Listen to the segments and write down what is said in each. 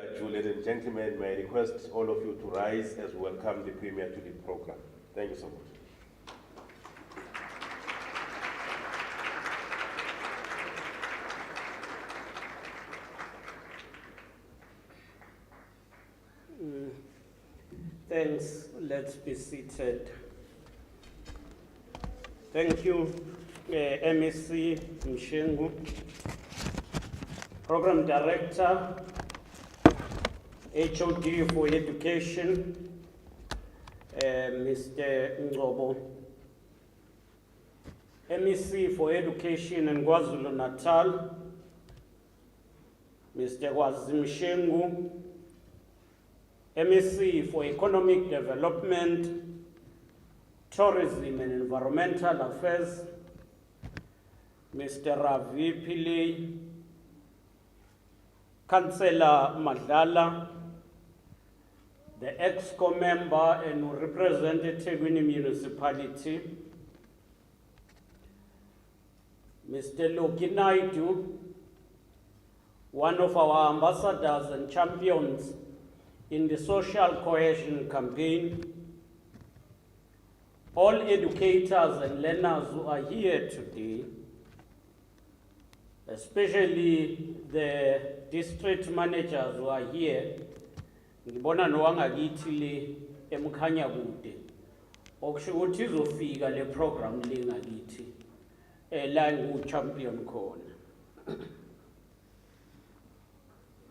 Ladies and gentlemen, may I request all of you to rise as we welcome the Premier to the program. Thank you so much. Thanks. Let's be seated. Thank you, MEC Mshengu, Program Director, HOD for Education, Mr. Ngobo, MEC for Education in KwaZulu-Natal, Mr. Mshengu, MEC for Economic Development, Tourism and Environmental Affairs, Mr. Ravi Pillay, Councillor Madlala, the EXCO member and representative in the municipality, Mr. Loki Naidu, one of our ambassadors and champions in the Social Cohesion campaign, all educators and learners who are here today, especially the district managers who are here, ngibona nowangakithi le emkhanya kude okusho ukuthi izofika le program le ngakithi la ngu-champion khona.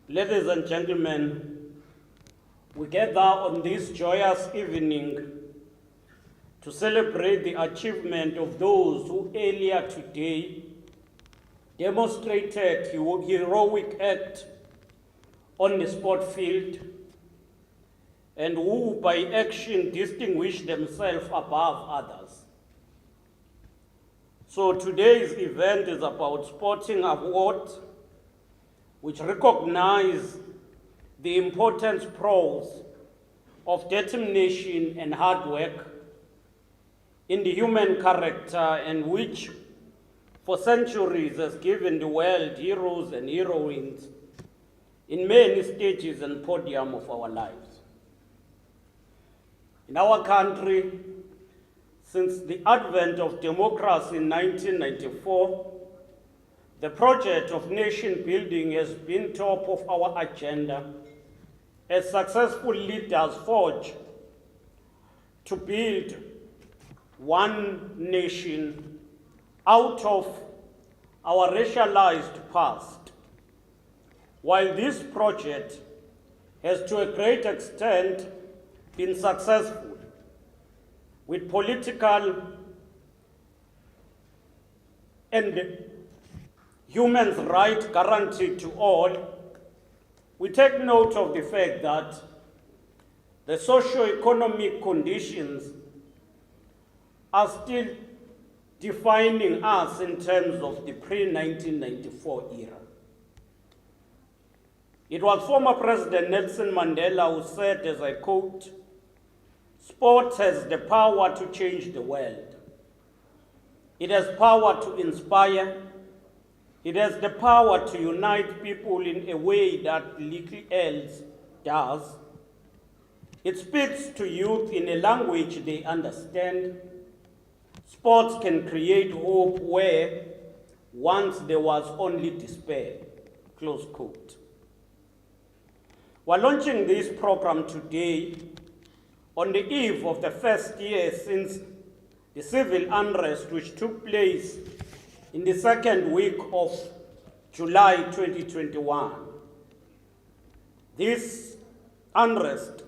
Ladies and gentlemen, we gather on this joyous evening to celebrate the achievement of those who earlier today demonstrated heroic act on the sport field and who by action distinguished themselves above others. So today's event is about sporting awards which recognize the important pros of determination and hard work in the human character, and which for centuries has given the world heroes and heroines in many stages and podium of our lives. In our country, since the advent of democracy in 1994, the project of nation building has been top of our agenda as successful leaders forge to build one nation out of our racialized past. While this project has to a great extent been successful, with political and human rights guaranteed to all, we take note of the fact that the socio-economic conditions are still defining us in terms of the pre-1994 era. It was former President Nelson Mandela who said, as I quote, "Sport has the power to change the world. It has power to inspire. It has the power to unite people in a way that little else does. It speaks to youth in a language they understand. Sports can create hope where once there was only despair," close quote. We're launching this program today on the eve of the first year since the civil unrest which took place in the second week of July 2021. This unrest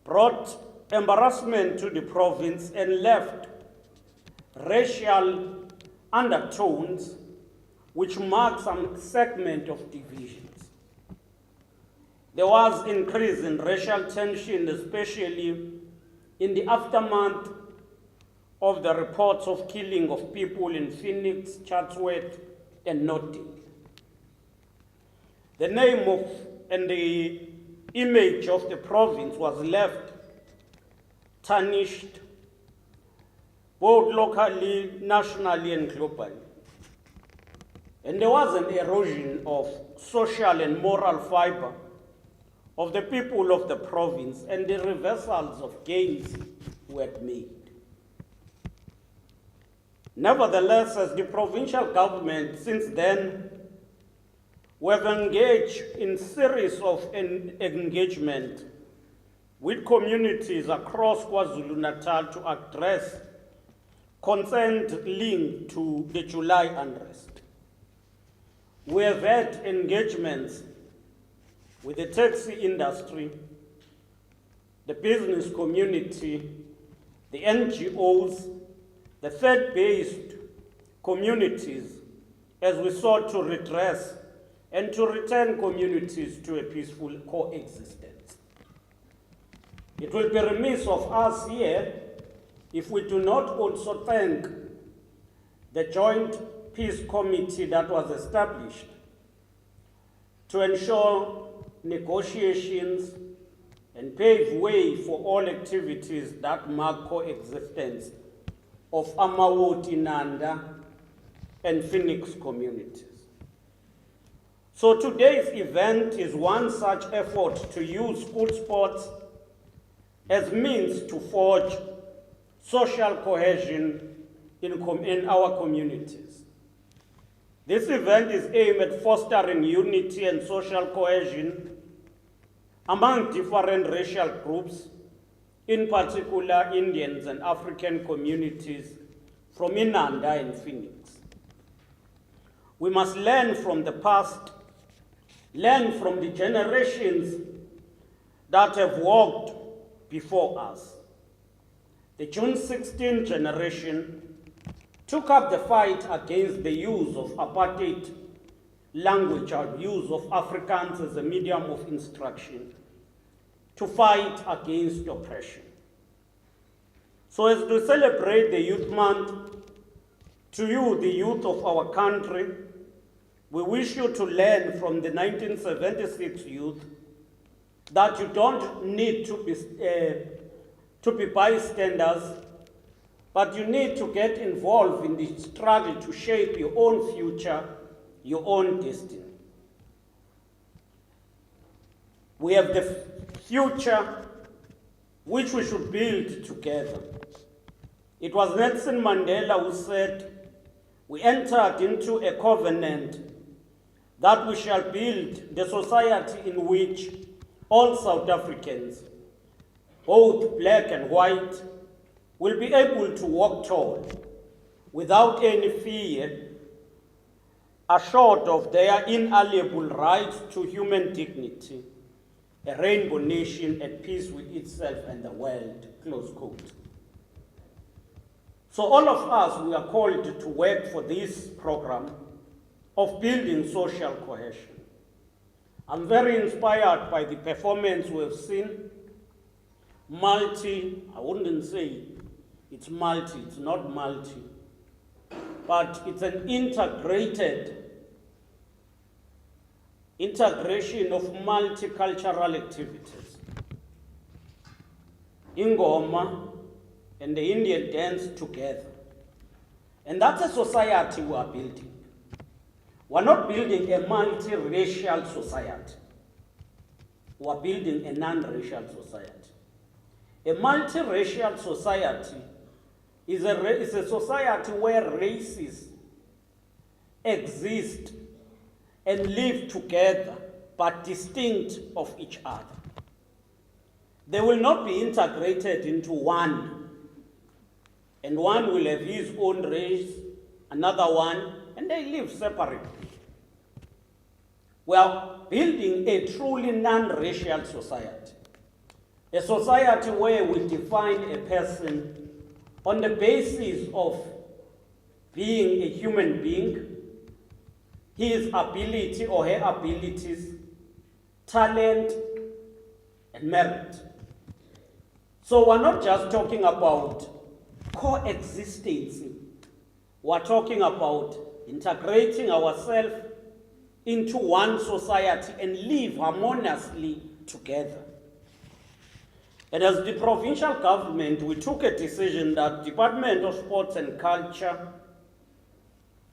brought embarrassment to the province and left racial undertones which marked some segment of divisions. There was increase in racial tension, especially in the aftermath of the reports of killing of people in Phoenix, Chatsworth, and Nottingham. The name of and the image of the province was left tarnished, both locally, nationally, and globally. And there was an erosion of social and moral fiber of the people of the province, and the reversals of gains were made. Nevertheless, as the provincial government since then, we have engaged in series of engagement with communities across KwaZulu-Natal to address concerns linked to the July unrest. We have had engagements with the taxi industry, the business community, the NGOs, the faith-based communities, as we sought to redress and to return communities to a peaceful coexistence. It will be remiss of us here if we do not also thank the Joint Peace Committee that was established to ensure negotiations and pave way for all activities that mark coexistence of Amawoti, Nanda, and Phoenix communities. So today's event is one such effort to use school sports as means to forge social cohesion in our communities. This event is aimed at fostering unity and social cohesion among different racial groups, in particular Indians and African communities from Inanda and Phoenix. We must learn from the past, learn from the generations that have walked before us. The June 16 generation took up the fight against the use of apartheid language or use of Afrikaans as a medium of instruction to fight against oppression. So as we celebrate the Youth Month, to you, the youth of our country, we wish you to learn from the 1976 youth that you don't need to be bystanders, but you need to get involved in the struggle to shape your own future, your own destiny. We have the future which we should build together. It was Nelson Mandela who said, we entered into a covenant that we shall build the society in which all South Africans, both black and white, will be able to walk tall without any fear, assured of their inalienable rights to human dignity, a rainbow nation at peace with itself and the world, close quote. So all of us, we are called to work for this program of building social cohesion. I'm very inspired by the performance we have seen. I wouldn't say it's multi, it's not multi, but it's an integration of multicultural activities. Ingoma and the Indian dance together. And that's a society we are building. We're not building a multiracial society. We're building a non-racial society. A multiracial society is a society where races exist and live together but distinct of each other. They will not be integrated into one, and one will have his own race, another one, and they live separately. We are building a truly non-racial society. A society where we define a person on the basis of being a human being, his ability or her abilities, talent, and merit. So we're not just talking about coexistence. We're talking about integrating ourselves into one society and live harmoniously together. And as the provincial government, we took a decision that Department of Sports and Culture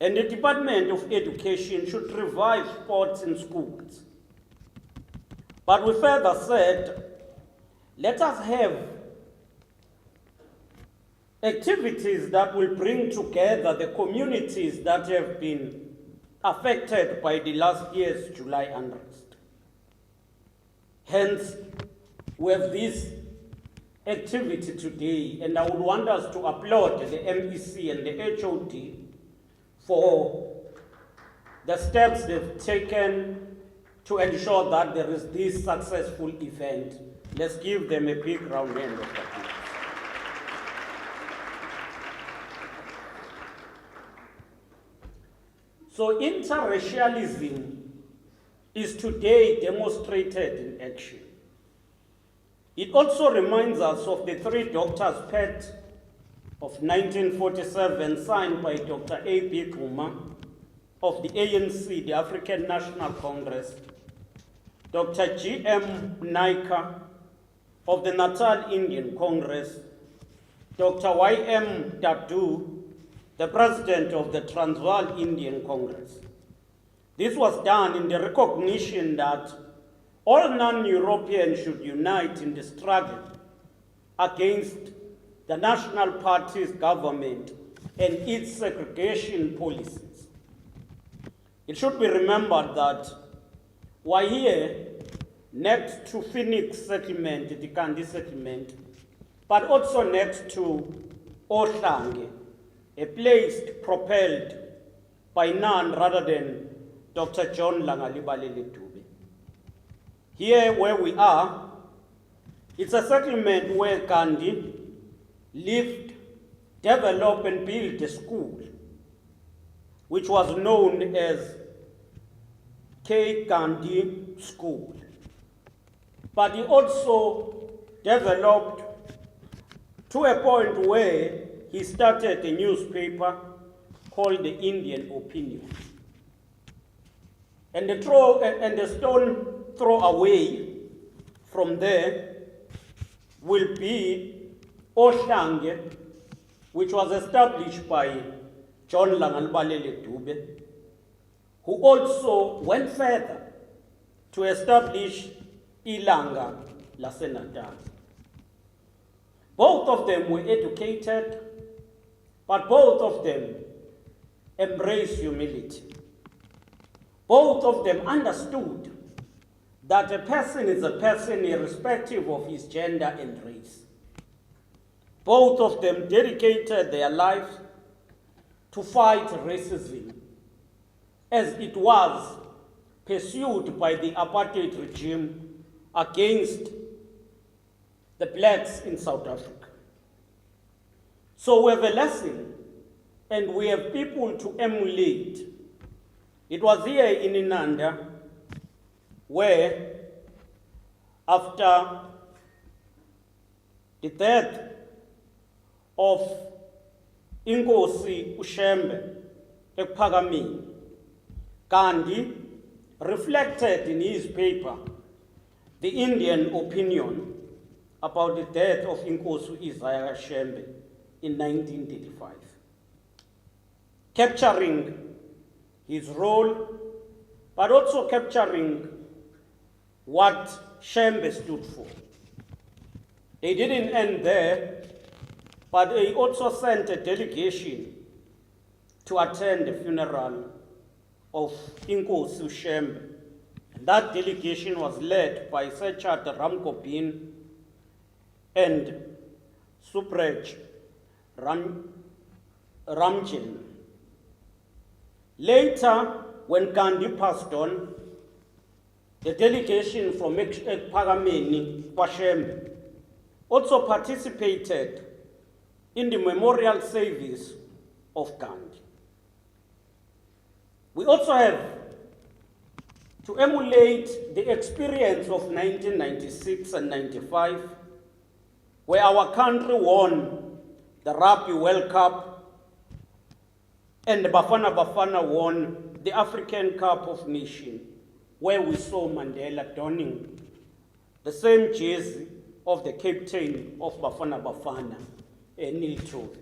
And the Department of Education should revive sports in schools. But we further said, let us have activities that will bring together the communities that have been affected by the last year's July unrest. Hence, we have this activity today, and I would want us to applaud the MEC and the HOD for the steps they've taken to ensure that there is this successful event. Let's give them a big round hand of applause. So interracialism is today demonstrated in action. It also reminds us of the 3 Doctors' Pact of 1947 signed by Dr. A.B. Kuma of the ANC, the African National Congress, Dr. G.M. Naika of the Natal Indian Congress, Dr. Y.M. Dadu, the president of the Transvaal Indian Congress. This was done in the recognition that all non-Europeans should unite in the struggle against the National Party's government and its segregation policies. It should be remembered that we're here next to Phoenix settlement, the Kandi settlement, but also next to Ohlange, a place propelled by none rather than Dr. John Langalibalele Dube. Here where we are, it's a settlement where Gandhi lived, developed and built a school, which was known as K. Gandhi School. But he also developed to a point where he started a newspaper called the Indian Opinion. And the stone throw away from there will be Ohlange, which was established by John Langalibalele Dube, who also went further to establish Ilanga Lasenatal. Both of them were educated, but both of them embraced humility. Both of them understood that a person is a person irrespective of his gender and race. Both of them dedicated their lives to fight racism as it was pursued by the apartheid regime against the blacks in South Africa. So we have a lesson and we have people to emulate. It was here in Inanda where, after the death of Inkosi Ushembe ePhakameni, Gandhi reflected in his paper the Indian Opinion about the death of Inkosi Isaiah Shembe in 1935, capturing his role, but also capturing what Shembe stood for. They didn't end there, but they also sent a delegation to attend the funeral of Inkosi Shembe. And that delegation was led by Sechat Ramgopin and Supraj Ramjan. Later, when Gandhi passed on, the delegation from Phakameni, Kwashembe, also participated in the memorial service of Gandhi. We also have to emulate the experience of 1996 and 95, where our country won the Rugby World Cup and the Bafana Bafana won the African Cup of Nations, where we saw Mandela donning the same jersey of the captain of Bafana Bafana, Neil Tove.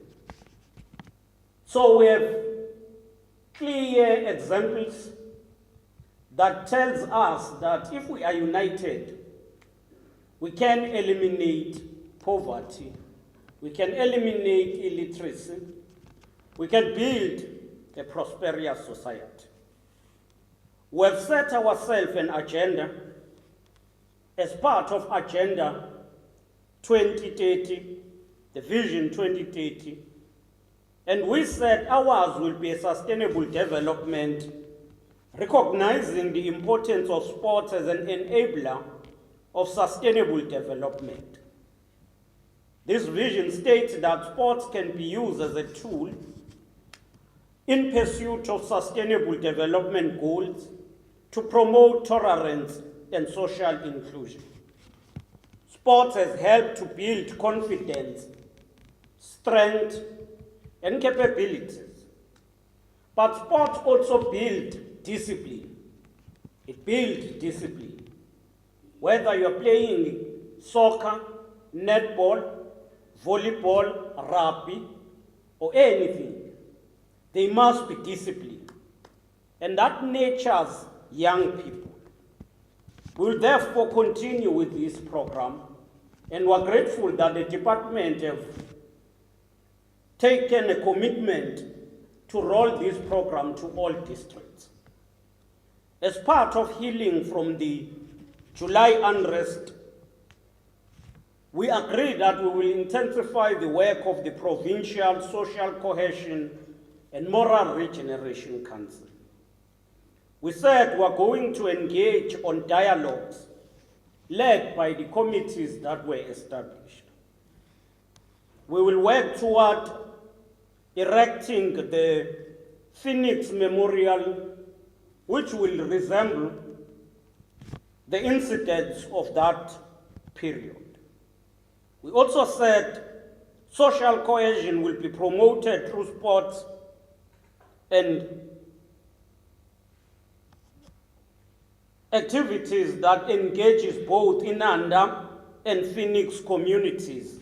So we have clear examples that tells us that if we are united, we can eliminate poverty, we can eliminate illiteracy, we can build a prosperous society. We have set ourselves an agenda as part of Agenda 2030, the Vision 2030, and we said ours will be a sustainable development, recognizing the importance of sports as an enabler of sustainable development. This vision states that sports can be used as a tool in pursuit of sustainable development goals to promote tolerance and social inclusion. Sports has helped to build confidence, strength, and capabilities. But sports also build discipline. It builds discipline. Whether you're playing soccer, netball, volleyball, rugby, or anything, they must be disciplined. And that nurtures young people. We'll therefore continue with this program, and we're grateful that the department have taken a commitment to roll this program to all districts. As part of healing from the July unrest, we agree that we will intensify the work of the Provincial Social Cohesion and Moral Regeneration Council. We said we're going to engage on dialogues led by the committees that were established. We will work toward erecting the Phoenix Memorial, which will resemble the incidents of that period. We also said social cohesion will be promoted through sports and activities that engages both Inanda and Phoenix communities,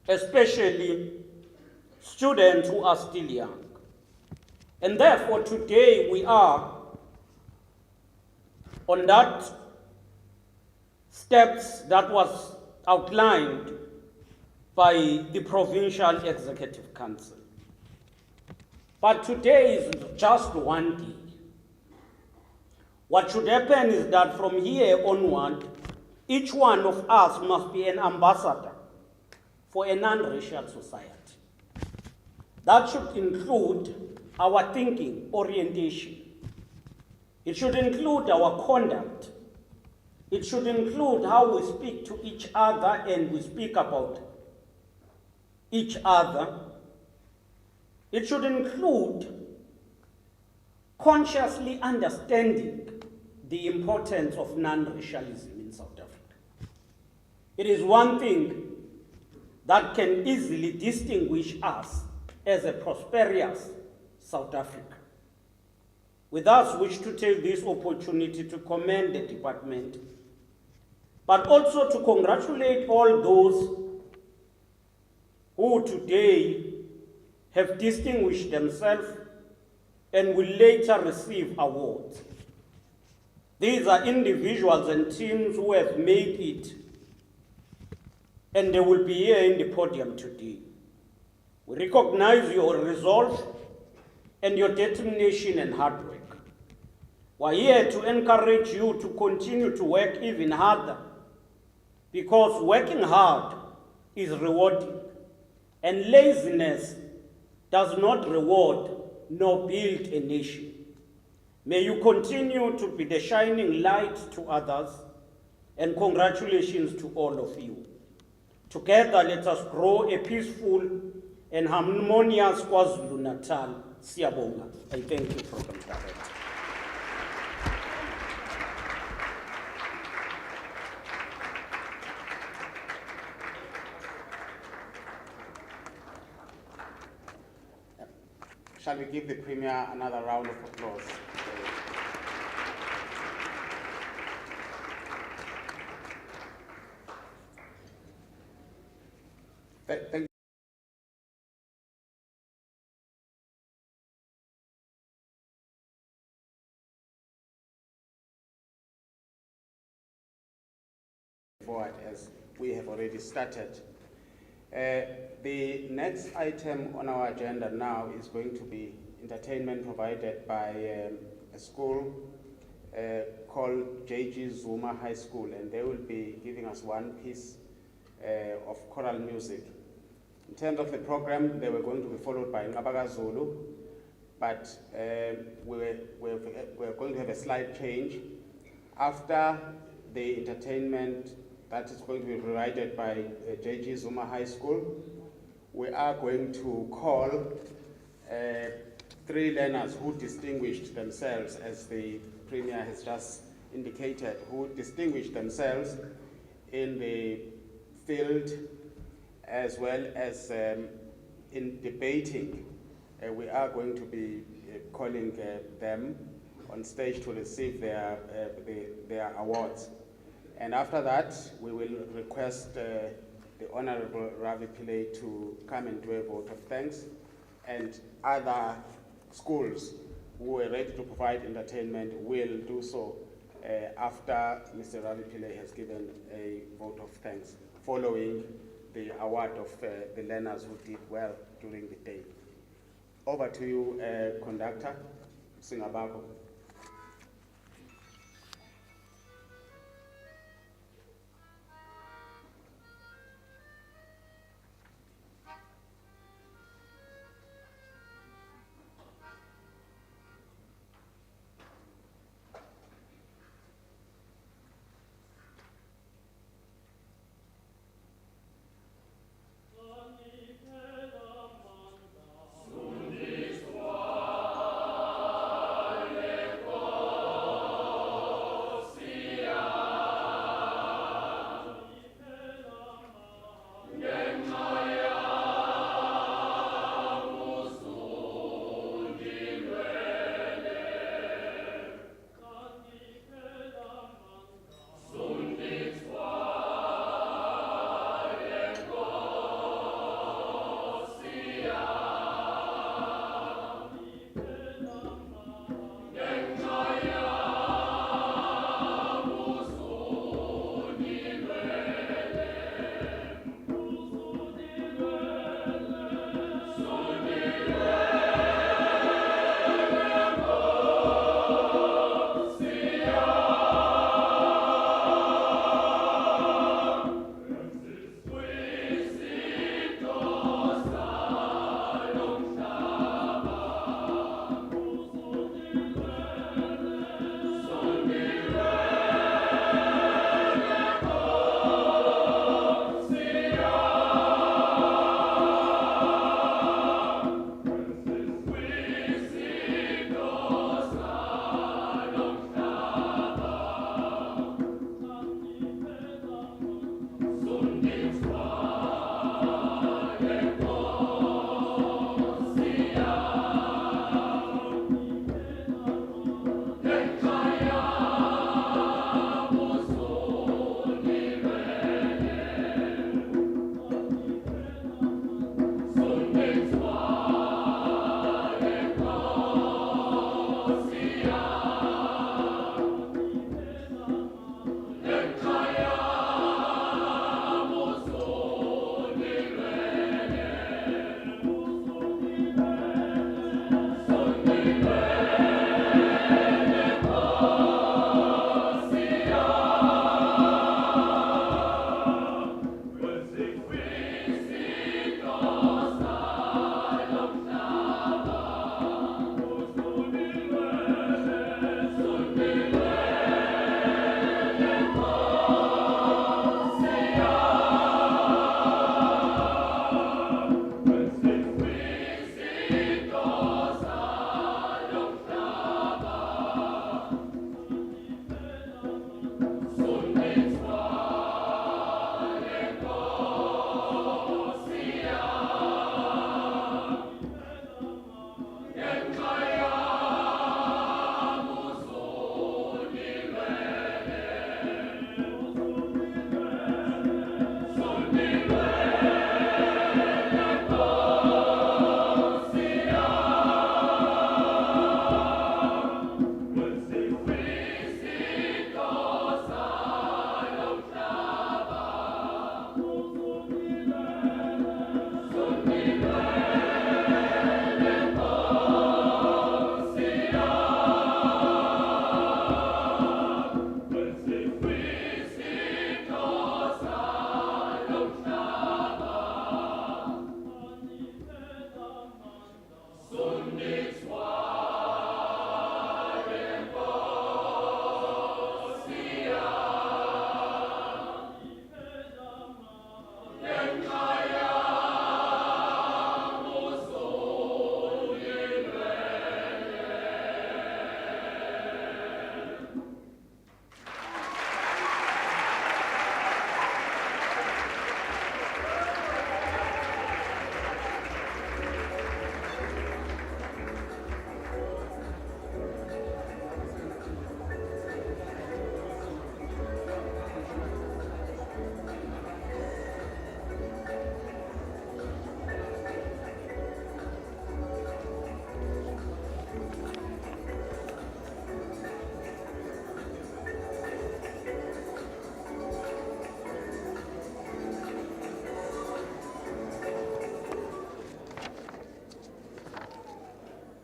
especially students who are still young. And therefore today we are on that steps that was outlined by the Provincial Executive Council. But today is just one day. What should happen is that from here onward, each one of us must be an ambassador for a non-racial society. That should include our thinking, orientation. It should include our conduct. It should include how we speak to each other and we speak about each other. It should include consciously understanding the importance of non-racialism in South Africa. It is one thing that can easily distinguish us as a prosperous South Africa. We thus wish to take this opportunity to commend the department, but also to congratulate all those who today have distinguished themselves and will later receive awards. These are individuals and teams who have made it, and they will be here in the podium today. We recognize your resolve and your determination and hard work. We're here to encourage you to continue to work even harder, because working hard is rewarding, and laziness does not reward nor build a nation. May you continue to be the shining light to others, and congratulations to all of you. Together, let us grow a peaceful and harmonious KwaZulu-Natal. Siyabonga. I thank you, Program Director. Shall we give the Premier another round of applause? Thank forward as we have already started. The next item on our agenda now is going to be entertainment provided by a school called J.G. Zuma High School, and they will be giving us one piece of choral music. In terms of the program, they were going to be followed by Ngabaga Zulu, but we're going to have a slight change. After the entertainment that is going to be provided by J.G. Zuma High School, we are going to call 3 learners who distinguished themselves, as the Premier has just indicated, who distinguished themselves in the field as well as in debating. We are going to be calling them on stage to receive their awards. And after that, we will request the Honorable Ravi Pillay to come and do a vote of thanks, and other schools who are ready to provide entertainment will do so after Mr. Ravi Pillay has given a vote of thanks, following the award of the learners who did well during the day. Over to you, Conductor Singabako.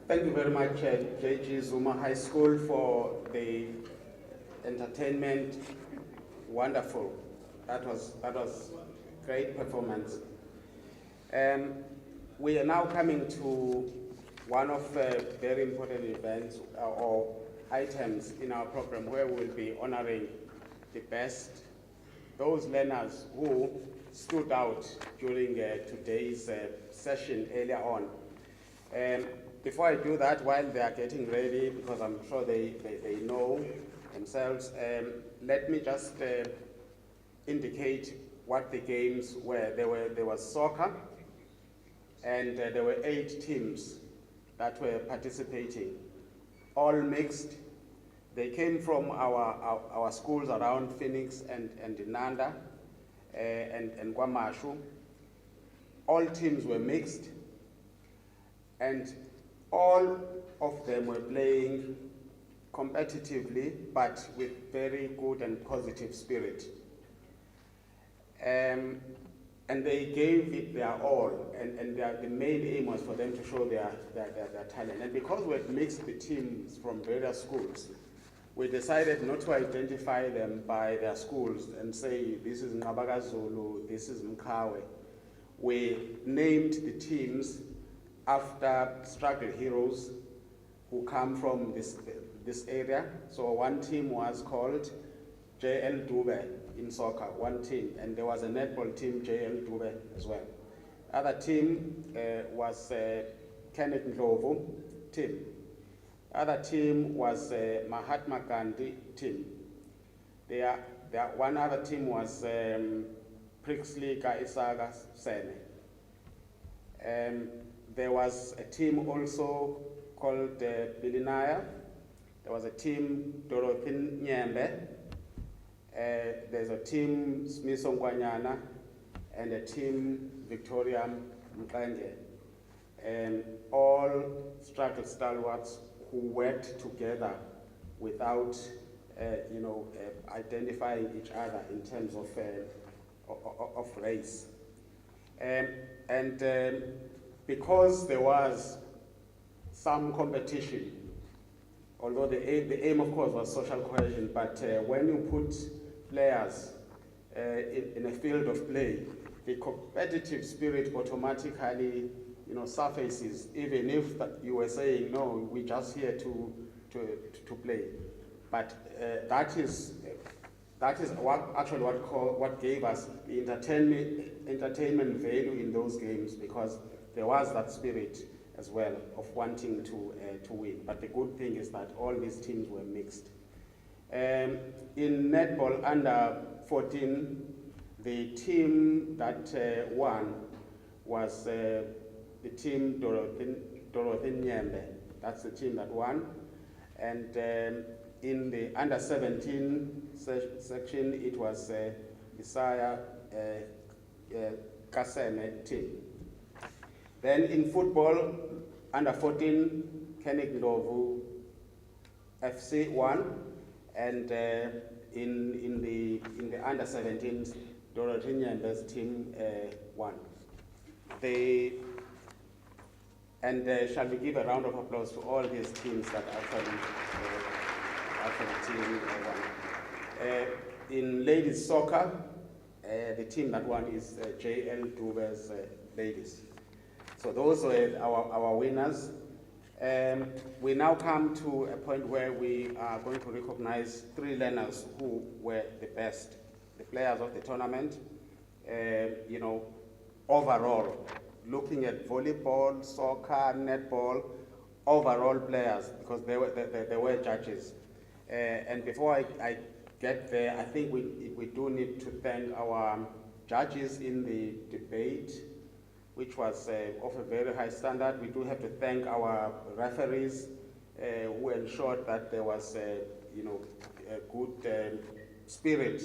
Thank you very much, JG Zuma High School, for the entertainment. Wonderful. That was great performance. We are now coming to one of the very important events or items in our program where we'll be honoring the best, those learners who stood out during today's session earlier on. Before I do that, while they are getting ready, because I'm sure they know themselves, let me just indicate what the games were. There was soccer, and there were 8 teams that were participating, all mixed. They came from our schools around Phoenix and Nanda and Kwamashu. All teams were mixed, and all of them were playing competitively, but with very good and positive spirit. And they gave it their all, and the main aim was for them to show their talent. And because we had mixed the teams from various schools, we decided not to identify them by their schools and say, this is Ngabaka Zulu, this is Mkawe. We named the teams after struggle heroes who come from this area. So one team was called JL Dube in soccer, one team, and there was a netball team, JL Dube as well. Other team was Kenneth Ndlovu team. Other team was Mahatma Gandhi team. One other team was Prixley Kaisaga Sene. There was a team also called Bilinaya. There was a team Dorothy Nyembe. There's a team Smiso Ngwanyana and a team Victoria Mkanje. And all struggle stalwarts who worked together without identifying each other in terms of race. Because there was some competition, although the aim of course was social cohesion, but when you put players in a field of play, the competitive spirit automatically surfaces, even if you were saying, no, we're just here to play. But that is what gave us the entertainment value in those games, because there was that spirit as well of wanting to win. But the good thing is that all these teams were mixed. In netball under 14, the team that won was the team Dorothy Nyembe. That's the team that won. And in the under 17 section, it was Isaiah Kaseme team. Then in football, under 14, Kenneth Ndlovu FC won, and in the under 17, Dorothy Nyembe's team won. Shall we give a round of applause to all these teams that actually team won. In ladies soccer, the team that won is JL Dube's ladies. So those were our winners. We now come to a point where we are going to recognize 3 learners who were the best, the players of the tournament. Overall, looking at volleyball, soccer, netball, overall players, because there were judges. And before I get there, I think we do need to thank our judges in the debate, which was of a very high standard. We do have to thank our referees who ensured that there was a good spirit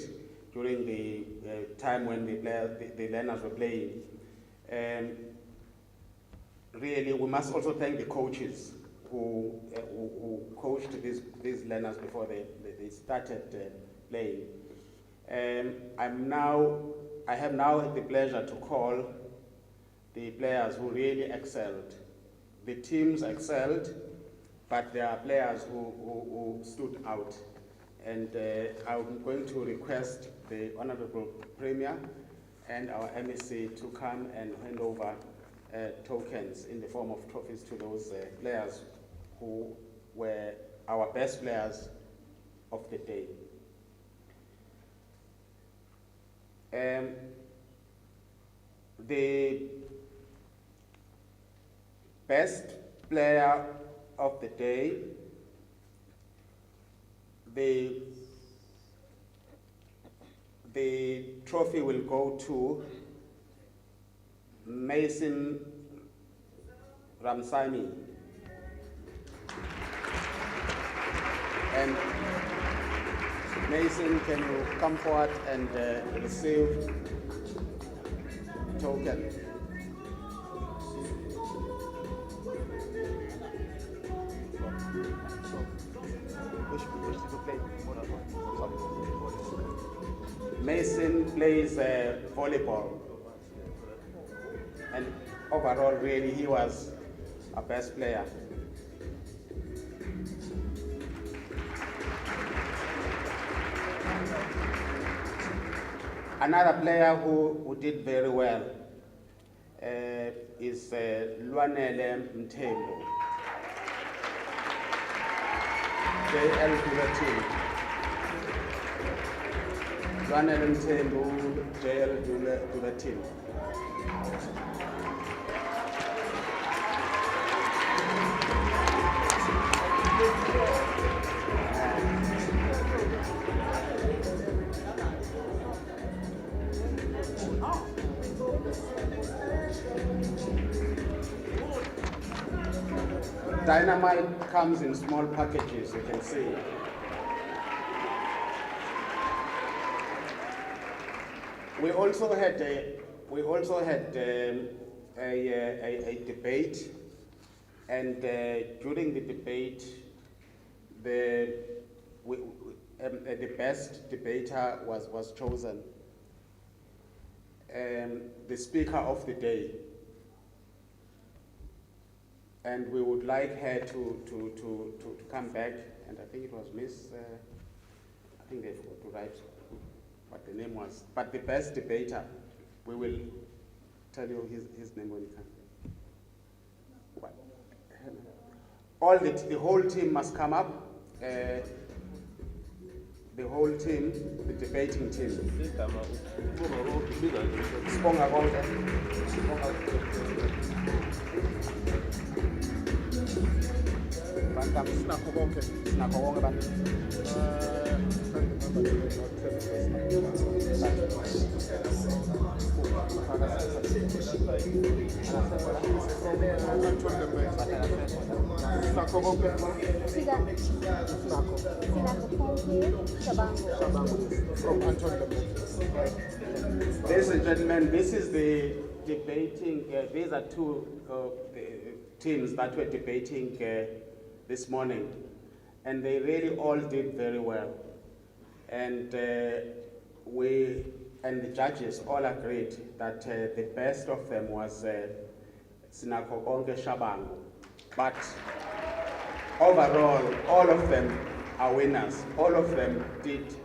during the time when the learners were playing. Really, we must also thank the coaches who coached these learners before they started playing. I have now the pleasure to call the players who really excelled the teams excelled, but there are players who stood out. And I'm going to request the Honorable Premier and our MEC to come and hand over tokens in the form of trophies to those players who were our best players of the day. The best player of the day, the trophy will go to Mason Ramsamy. And Mason, can you come forward and receive token? Mason plays volleyball, and overall, really, he was our best player. Another player who did very well is Lwanele Mthembu, JL team. Lwanele Mthembu, JL team. Dynamite comes in small packages, you can see. We also had a debate, and during the debate, the best debater was chosen. The speaker of the day. And we would like her to come back, and I think it was Miss, I think they forgot to write what the name was, but the best debater, we will tell you his name when he comes. The whole team must come up, the whole team, the debating team. Sibonga konke. Sinakho konke bantu. Ladies and gentlemen, this is the debating, these are two teams that were debating this morning, and they really all did very well. And the judges all agreed that the best of them was Sinakho Konke Shabangu. But overall, all of them are winners. All of them did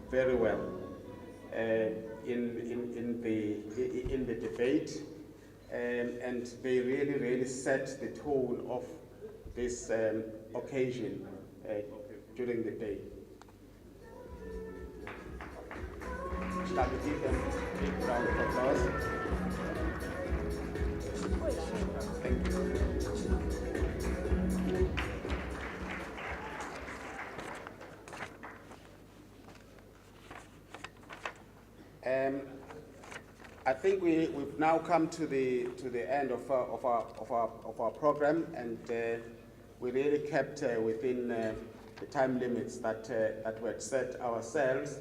very well in the debate, and they really set the tone of this occasion during the day. Shall we give them a big round of applause? Thank you. I think we've now come to the end of our program, and we really kept within the time limits that we had set ourselves.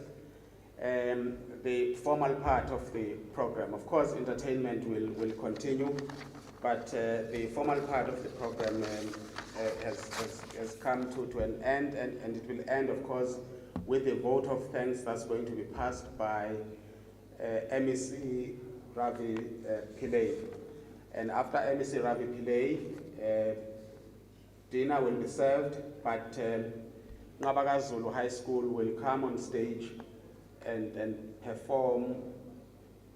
The formal part of the program, of course, entertainment will continue, but the formal part of the program has come to an end, and it will end, of course, with a vote of thanks that's going to be passed by MEC Ravi Pillay. And after MEC Ravi Pillay, dinner will be served, but Ngabaka Zulu High School will come on stage and perform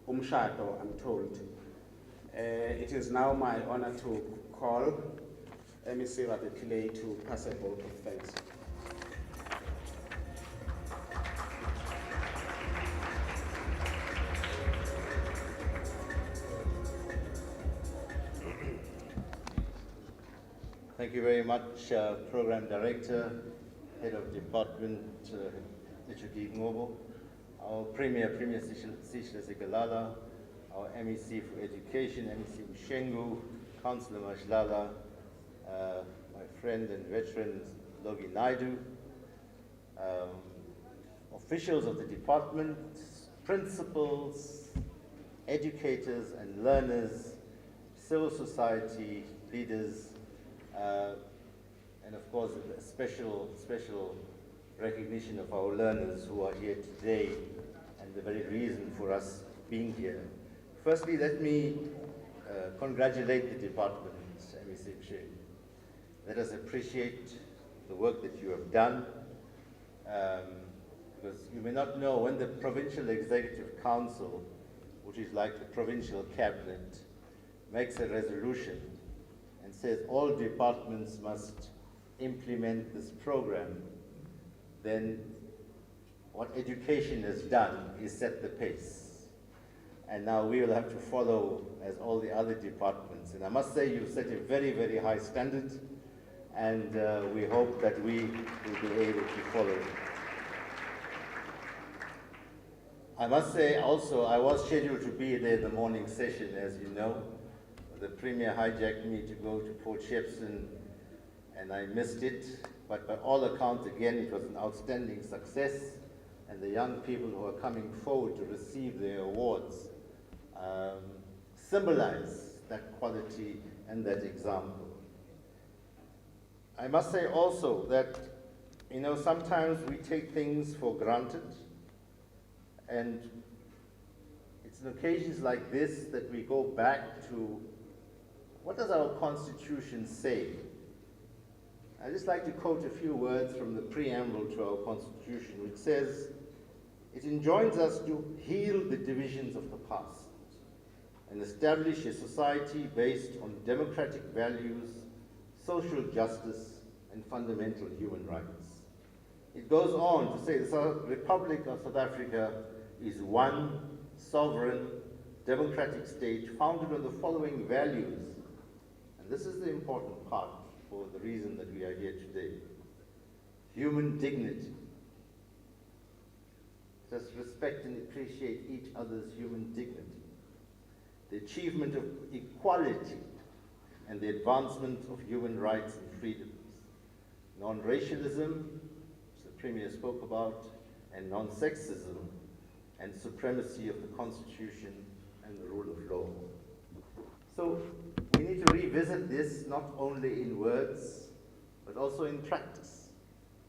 Umshado, I'm told. It is now my honor to call MEC Ravi Pillay to pass a vote of thanks. Thank you very much, Program Director, Head of Department, Ichuki Ngobo, our Premier Sishla Sikalala, our MEC for Education, MEC Ushengu, Councillor Mashlala, my friend and veteran Logi Naidu, officials of the department, principals, educators and learners, civil society leaders, and of course a special recognition of our learners who are here today and the very reason for us being here. Firstly, let me congratulate the department, MEC Mshengu. Let us appreciate the work that you have done, because you may not know, when the Provincial Executive Council, which is like the provincial cabinet, makes a resolution and says all departments must implement this program, then what education has done is set the pace. And now we will have to follow as all the other departments. And I must say you've set a very, very high standard, and we hope that we will be able to follow. I must say also, I was scheduled to be there in the morning session, as you know. The Premier hijacked me to go to Port Shepstone, and I missed it. But by all accounts, again, it was an outstanding success, and the young people who are coming forward to receive their awards symbolize that quality and that example. I must say also that, you know, sometimes we take things for granted, and it's on occasions like this that we go back to what does our Constitution say? I'd just like to quote a few words from the preamble to our Constitution, which says, it enjoins us to heal the divisions of the past and establish a society based on democratic values, social justice, and fundamental human rights. It goes on to say the Republic of South Africa is one sovereign, democratic state founded on the following values. And this is the important part for the reason that we are here today. Human dignity. Let us respect and appreciate each other's human dignity. The achievement of equality and the advancement of human rights and freedoms. Non-racialism, which the Premier spoke about, and non-sexism, and supremacy of the Constitution and the rule of law. So we need to revisit this not only in words, but also in practice.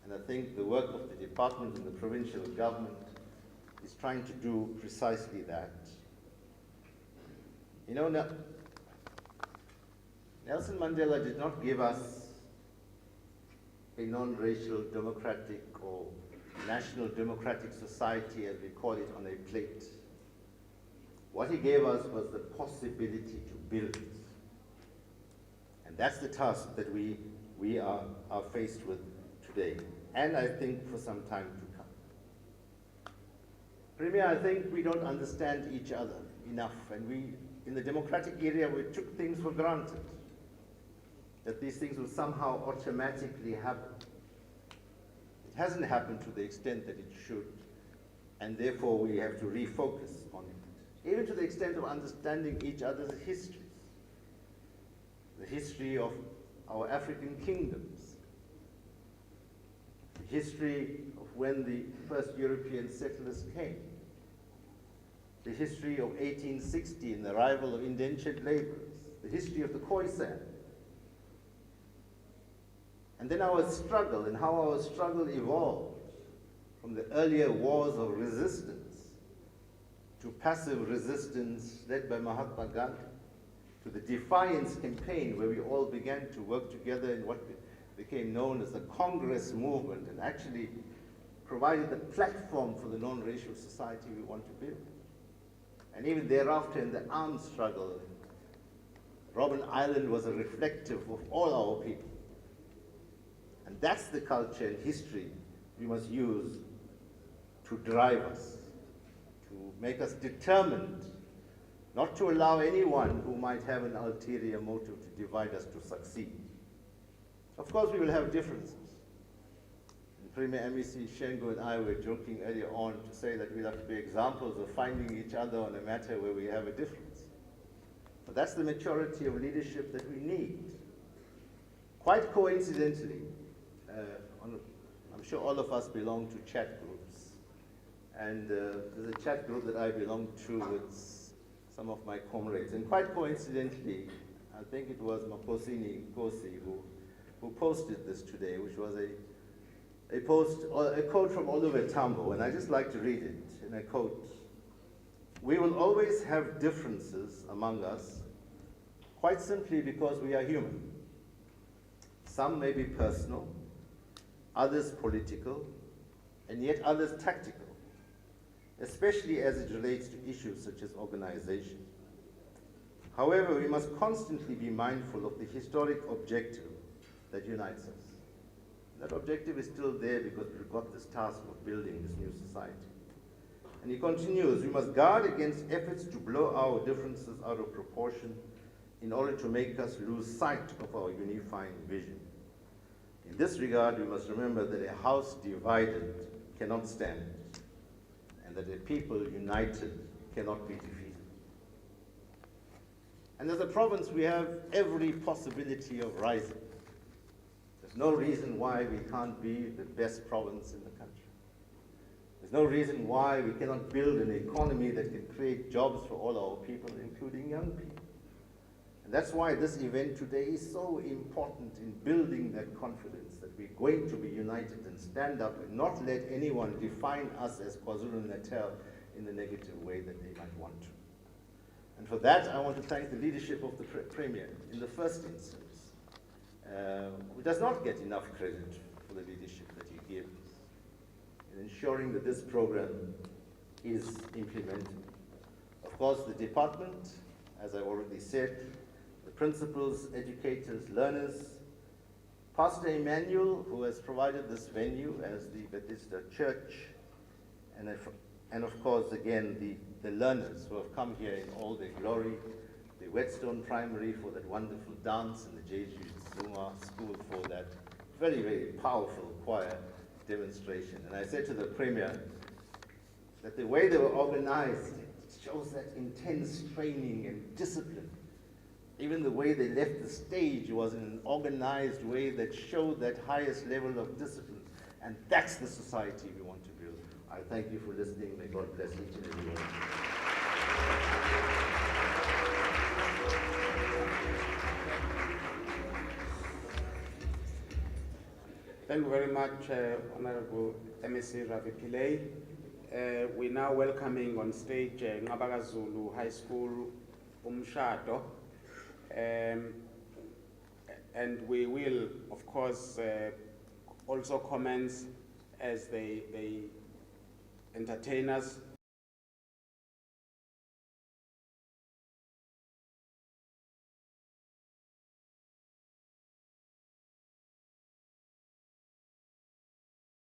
And I think the work of the department and the provincial government is trying to do precisely that. You know, Nelson Mandela did not give us a non-racial democratic or national democratic society, as we call it, on a plate. What he gave us was the possibility to build it. And that's the task that we are faced with today, and I think for some time to come. Premier, I think we don't understand each other enough, and we, in the democratic area, we took things for granted, that these things will somehow automatically happen. It hasn't happened to the extent that it should, and therefore we have to refocus on it, even to the extent of understanding each other's histories. The history of our African kingdoms, the history of when the first European settlers came, the history of 1860 and the arrival of indentured laborers, the history of the Khoisan, and then our struggle and how our struggle evolved from the earlier wars of resistance to passive resistance led by Mahatma Gandhi, to the Defiance campaign, where we all began to work together in what became known as the Congress movement, and actually provided the platform for the non-racial society we want to build. And even thereafter, in the armed struggle, Robben Island was a reflective of all our people. And that's the culture and history we must use to drive us, to make us determined not to allow anyone who might have an ulterior motive to divide us to succeed. Of course, we will have differences. And Premier MEC Shengo and I were joking earlier on to say that we'll have to be examples of finding each other on a matter where we have a difference. But that's the maturity of leadership that we need. Quite coincidentally, I'm sure all of us belong to chat groups. And there's a chat group that I belong to with some of my comrades. And quite coincidentally, I think it was Makosini Nkosi who posted this today, which was a quote from Oliver Tambo, and I just like to read it. And I quote, "We will always have differences among us, quite simply because we are human. Some may be personal, others political, and yet others tactical, especially as it relates to issues such as organization. However, we must constantly be mindful of the historic objective that unites us. That objective is still there because we've got this task of building this new society." And he continues, "We must guard against efforts to blow our differences out of proportion in order to make us lose sight of our unifying vision. In this regard, we must remember that a house divided cannot stand, and that a people united cannot be defeated." And as a province, we have every possibility of rising. There's no reason why we can't be the best province in the country. There's no reason why we cannot build an economy that can create jobs for all our people, including young people. And that's why this event today is so important in building that confidence that we're going to be united and stand up and not let anyone define us as KwaZulu-Natal in the negative way that they might want to. And for that, I want to thank the leadership of the Premier in the first instance, who does not get enough credit for the leadership that he gives in ensuring that this program is implemented. Of course, the department, as I've already said, the principals, educators, learners, Pastor Emmanuel, who has provided this venue as the Bethesda Church, and of course, again, the learners who have come here in all their glory, the Whetstone Primary for that wonderful dance, and the Jeju Zuma School for that very, very powerful choir demonstration. And I said to the Premier that the way they were organized shows that intense training and discipline. Even the way they left the stage was in an organized way that showed that highest level of discipline. And that's the society we want to build. I thank you for listening. May God bless each and every one. Thank you very much, Honorable MEC Ravi Pillay. We're now welcoming on stage Ngabaka Zulu High School Umshado. And we will, of course, also commence as they entertain us